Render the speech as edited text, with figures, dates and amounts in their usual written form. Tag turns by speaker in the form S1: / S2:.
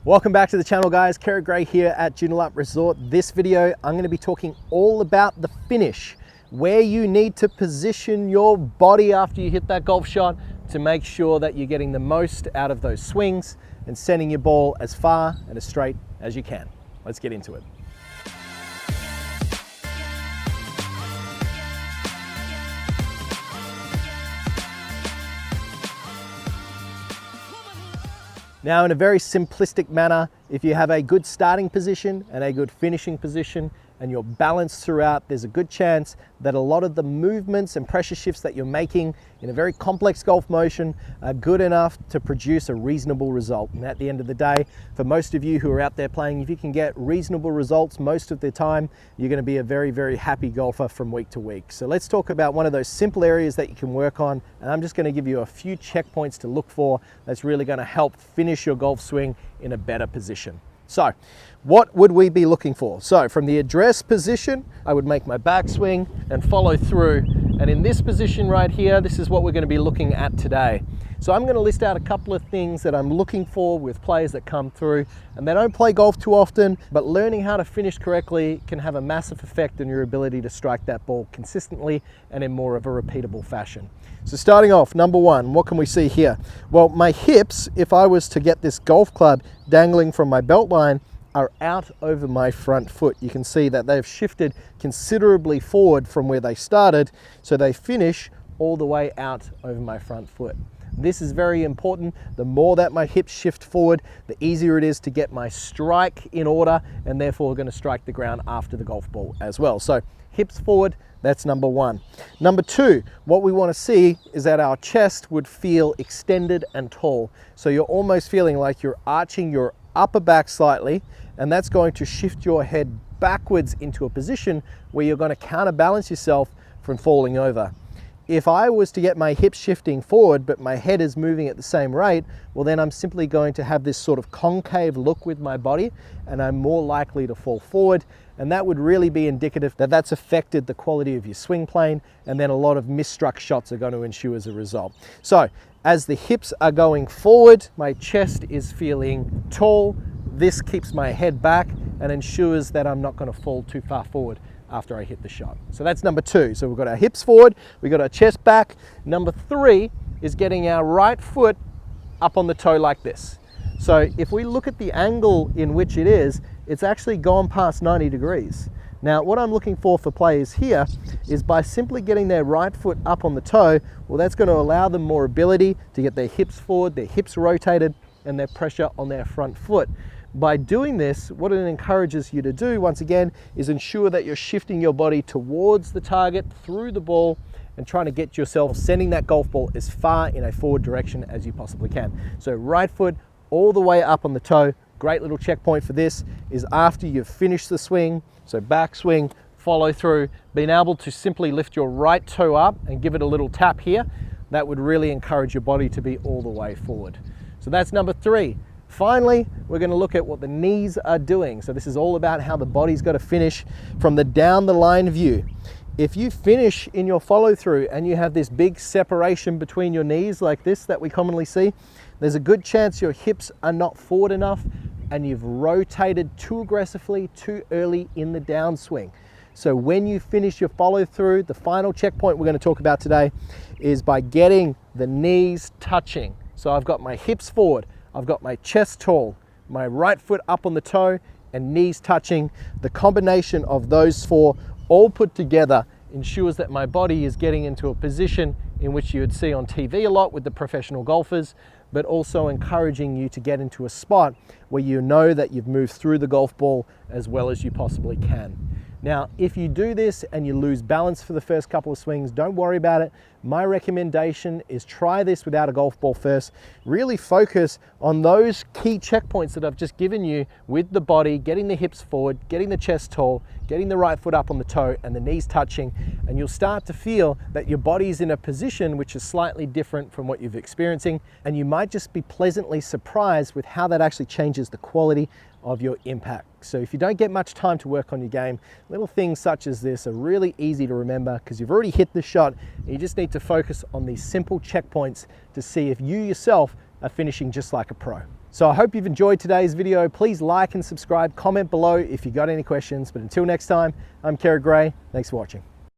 S1: Welcome back to the channel, guys. Kerrod here at Joondalup Resort. This video, I'm going to be talking all about the finish, where you need to position your body after you hit that golf shot to make sure that you're getting the most out of those swings and sending your ball as far and as straight as you can. Let's get into it. Now, in a very simplistic manner, if you have a good starting position and a good finishing position and you're balanced throughout, there's a good chance that a lot of the movements and pressure shifts that you're making in a very complex golf motion are good enough to produce a reasonable result. And at the end of the day, for most of you who are out there playing, if you can get reasonable results most of the time, you're going to be a very, very happy golfer from week to week. So let's talk about one of those simple areas that you can work on. And I'm just going to give you a few checkpoints to look for that's really going to help finish your golf swing in a better position. So what would we be looking for? So from the address position, I would make my backswing and follow through. And in this position right here, this is what we're going to be looking at today. So I'm going to list out a couple of things that I'm looking for with players that come through, and they don't play golf too often, but learning how to finish correctly can have a massive effect on your ability to strike that ball consistently and in more of a repeatable fashion. So starting off, number one, what can we see here? Well, my hips, if I was to get this golf club dangling from my belt line, are out over my front foot. You can see that they've shifted considerably forward from where they started, so they finish all the way out over my front foot. This is very important. The more that my hips shift forward, the easier it is to get my strike in order, and therefore going to strike the ground after the golf ball as well. So hips forward, that's number one. Number two, what we want to see is that our chest would feel extended and tall. So you're almost feeling like you're arching your upper back slightly, and that's going to shift your head backwards into a position where you're going to counterbalance yourself from falling over. If I was to get my hips shifting forward, but my head is moving at the same rate, well then I'm simply going to have this sort of concave look with my body, and I'm more likely to fall forward. And that would really be indicative that that's affected the quality of your swing plane, and then a lot of misstruck shots are going to ensue as a result. So as the hips are going forward, my chest is feeling tall. This keeps my head back and ensures that I'm not going to fall too far forward after I hit the shot. So that's number two. So we've got our hips forward, we've got our chest back. Number three is getting our right foot up on the toe like this. So if we look at the angle in which it is, it's actually gone past 90 degrees. Now, what I'm looking for players here is by simply getting their right foot up on the toe, well, that's going to allow them more ability to get their hips forward, their hips rotated, and their pressure on their front foot. By doing this, what it encourages you to do, once again, is ensure that you're shifting your body towards the target, through the ball, and trying to get yourself sending that golf ball as far in a forward direction as you possibly can. So right foot all the way up on the toe. Great little checkpoint for this is after you've finished the swing, so backswing, follow through, being able to simply lift your right toe up and give it a little tap here. That would really encourage your body to be all the way forward. So that's number three. Finally, we're going to look at what the knees are doing. So this is all about how the body's got to finish from the down the line view. If you finish in your follow through and you have this big separation between your knees like this that we commonly see, there's a good chance your hips are not forward enough and you've rotated too aggressively too early in the downswing. So when you finish your follow through, the final checkpoint we're going to talk about today is by getting the knees touching. So I've got my hips forward, I've got my chest tall, my right foot up on the toe, and knees touching. The combination of those four all put together ensures that my body is getting into a position in which you would see on TV a lot with the professional golfers, but also encouraging you to get into a spot where you know that you've moved through the golf ball as well as you possibly can. Now, if you do this and you lose balance for the first couple of swings, don't worry about it. My recommendation is try this without a golf ball first. Really focus on those key checkpoints that I've just given you with the body, getting the hips forward, getting the chest tall, getting the right foot up on the toe and the knees touching, and you'll start to feel that your body's in a position which is slightly different from what you've experiencing, and you might just be pleasantly surprised with how that actually changes the quality of your impact. So if you don't get much time to work on your game, little things such as this are really easy to remember because you've already hit the shot and you just need to focus on these simple checkpoints to see if you yourself are finishing just like a pro. So I hope you've enjoyed today's video. Please like and subscribe, comment below if you got any questions. But until next time, I'm Kerrod. Thanks for watching.